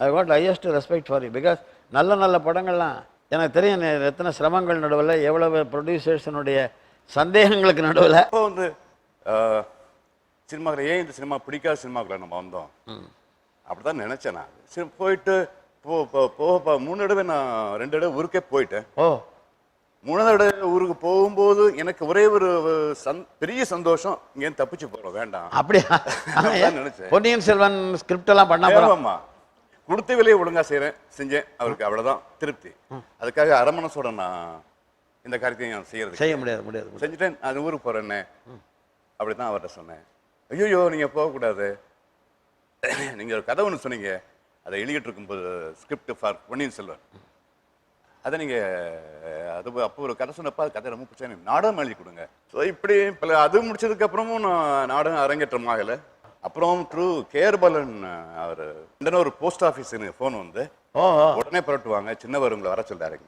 I got highest respect for you. Because நல்ல நல்ல படங்கள்லாம் எனக்கு தெரியும் எத்தனை சிரமங்கள் நடுவில், எவ்வளவு ப்ரொடியூசர்ஸனுடைய சந்தேகங்களுக்கு நடுவில். இப்போ வந்து சினிமாவில் ஏன் இந்த சினிமா பிடிக்காத சினிமாக்குள்ள நம்ம வந்தோம் அப்படிதான் நினைச்சேன். நான் சரி போயிட்டு போக 3 தடவை நான் 2 தடவை ஊருக்கே போயிட்டேன். ஓ 3வது தடவை ஊருக்கு போகும்போது எனக்கு ஒரே ஒரு பெரிய சந்தோஷம், இங்கேருந்து தப்பிச்சு போறோம் வேண்டாம் அப்படியா நினைச்சேன். பொன்னியின் செல்வன் ஸ்கிரிப்ட் எல்லாம் பண்ண போறோம். கொடுத்த வேலையை ஒழுங்கா செஞ்சேன். அவருக்கு அவ்வளவுதான் திருப்தி. அதுக்காக அரமனசோட நான் இந்த காரியத்தையும் நான் செய்ய முடியாது செஞ்சுட்டேன். நான் ஊருக்கு போறேன்னு அப்படித்தான் அவர்கிட்ட சொன்னேன். ஐயோ நீங்க போகக்கூடாது, நீங்க ஒரு கதை ஒன்று சொன்னீங்க, அதை எழுதிட்டு இருக்கும்போது ஸ்கிரிப்ட் ஃபார் பொன்னியின் செல்வன், அதை நீங்க அது அப்போ ஒரு கதை சொன்னப்போ அது கதை ரொம்ப பிடிச்சா நாடகம் எழுதி கொடுங்க. ஸோ இப்படி அது முடிச்சதுக்கு அப்புறமும் நான் நாடகம் அரங்கேற்றம் ஆகலை. அப்புறம் த்ரூ கேர்பலன் அவர் ஒரு போஸ்ட் ஆஃபீஸ் ஃபோன் வந்து உடனே புரட்டுவாங்க, சின்னவர் உங்களை வர சொல்றாருங்க.